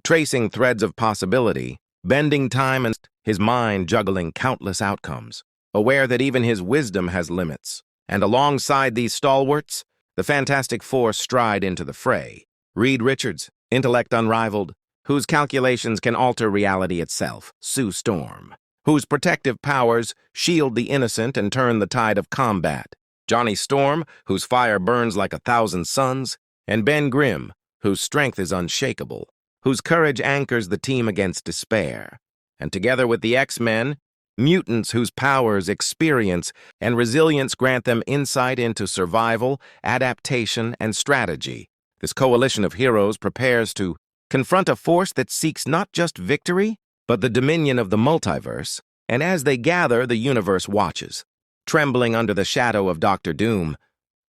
tracing threads of possibility, bending time and his mind juggling countless outcomes, aware that even his wisdom has limits. And alongside these stalwarts, the Fantastic Four stride into the fray. Reed Richards, intellect unrivaled, whose calculations can alter reality itself. Sue Storm, whose protective powers shield the innocent and turn the tide of combat. Johnny Storm, whose fire burns like 1,000 suns. And Ben Grimm, whose strength is unshakable, whose courage anchors the team against despair. And together with the X-Men, mutants whose powers, experience, and resilience grant them insight into survival, adaptation, and strategy. This coalition of heroes prepares to confront a force that seeks not just victory, but the dominion of the multiverse. And as they gather, the universe watches, trembling under the shadow of Dr. Doom,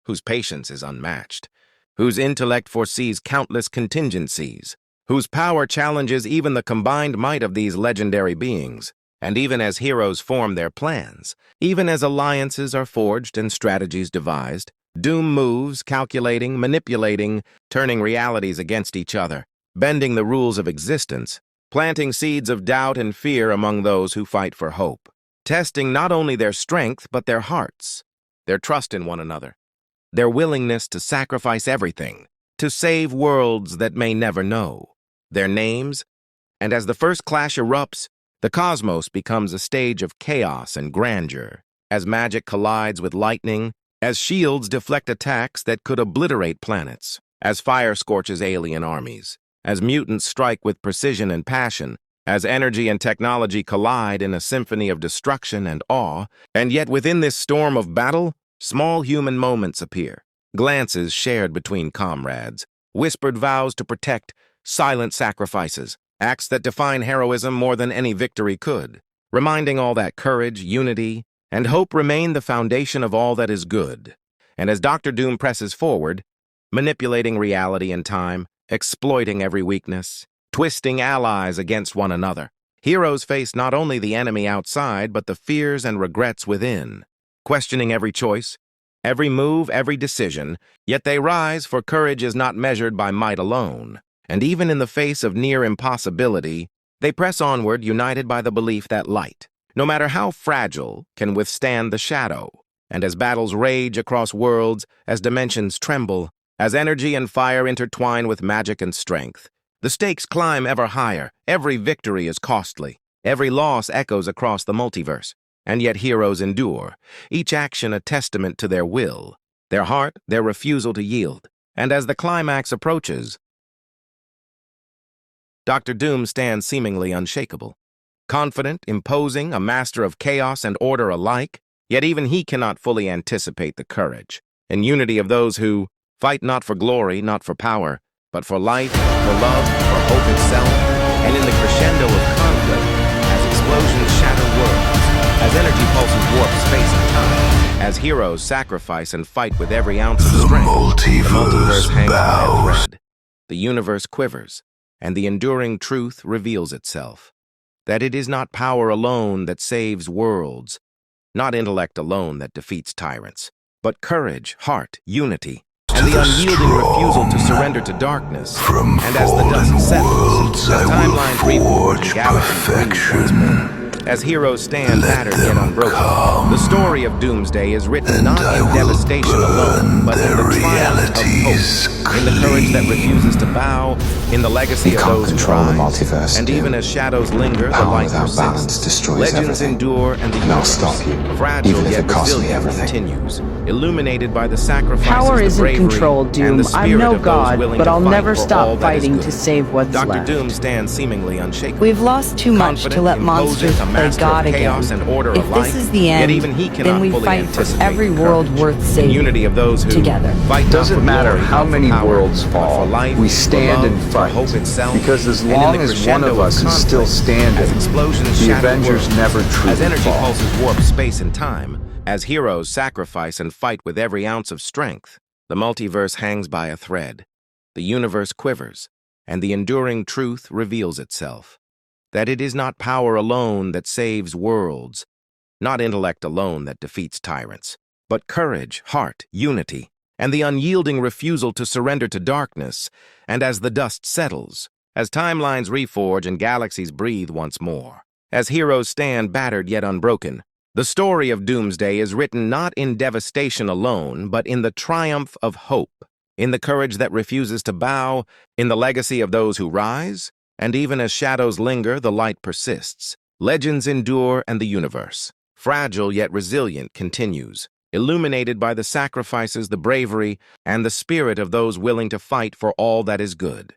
whose patience is unmatched, whose intellect foresees countless contingencies, whose power challenges even the combined might of these legendary beings. And even as heroes form their plans, even as alliances are forged and strategies devised, Doom moves, calculating, manipulating, turning realities against each other, bending the rules of existence, planting seeds of doubt and fear among those who fight for hope, testing not only their strength but their hearts, their trust in one another, their willingness to sacrifice everything, to save worlds that may never know their names. And as the first clash erupts, the cosmos becomes a stage of chaos and grandeur, as magic collides with lightning, as shields deflect attacks that could obliterate planets, as fire scorches alien armies, as mutants strike with precision and passion, as energy and technology collide in a symphony of destruction and awe. And yet within this storm of battle, small human moments appear, glances shared between comrades, whispered vows to protect, silent sacrifices, acts that define heroism more than any victory could, reminding all that courage, unity, and hope remain the foundation of all that is good. And as Dr. Doom presses forward, manipulating reality and time, exploiting every weakness, twisting allies against one another, heroes face not only the enemy outside but the fears and regrets within, questioning every choice, every move, every decision, yet they rise, for courage is not measured by might alone. And even in the face of near impossibility, they press onward, united by the belief that light, no matter how fragile, can withstand the shadow. And as battles rage across worlds, as dimensions tremble, as energy and fire intertwine with magic and strength, the stakes climb ever higher. Every victory is costly. Every loss echoes across the multiverse. And yet heroes endure, each action a testament to their will, their heart, their refusal to yield. And as the climax approaches, Dr. Doom stands seemingly unshakable, confident, imposing, a master of chaos and order alike, yet even he cannot fully anticipate the courage and unity of those who fight not for glory, not for power, but for life, for love, for hope itself. And in the crescendo of conflict, as explosions shatter worlds, as energy pulses warp space and time, as heroes sacrifice and fight with every ounce of strength, the multiverse hangs by a thread, the universe quivers, and the enduring truth reveals itself, that it is not power alone that saves worlds, not intellect alone that defeats tyrants, but courage, heart, unity, and the unyielding refusal to surrender to darkness. And as the dust settles, as timelines reboot and galaxies breathe once more, as heroes stand battered yet unbroken, the story of Doomsday is written not in devastation alone, but in the triumph of hope, in the courage that refuses to bow, in the legacy of those who rise. And even as shadows linger, the light persists. Legends endure, and the universe, fragile yet resilient, continues, illuminated by the sacrifices, Power isn't the bravery, control, Doom. and the spirit I'm no of those god, willing but to I'll fight never for all stop that is fighting good. to save what's Dr. left. Doom stands seemingly unshakable. We've lost too much to let monsters play God again. If this is the end, then we fight for every world worth saving. Unity of those who together. fight. Doesn't matter how many worlds fall, we stand and fight, because as long as one of us is still standing, the Avengers never truly as energy fall. pulses warp space and time, as heroes sacrifice and fight with every ounce of strength, the multiverse hangs by a thread, the universe quivers, and the enduring truth reveals itself, that it is not power alone that saves worlds, not intellect alone that defeats tyrants, but courage, heart, unity, and the unyielding refusal to surrender to darkness. And as the dust settles, as timelines reforge and galaxies breathe once more, as heroes stand battered yet unbroken. The story of Doomsday is written not in devastation alone, but in the triumph of hope, in the courage that refuses to bow, in the legacy of those who rise, and even as shadows linger, the light persists. Legends endure and the universe, fragile yet resilient, continues, illuminated by the sacrifices, the bravery, and the spirit of those willing to fight for all that is good.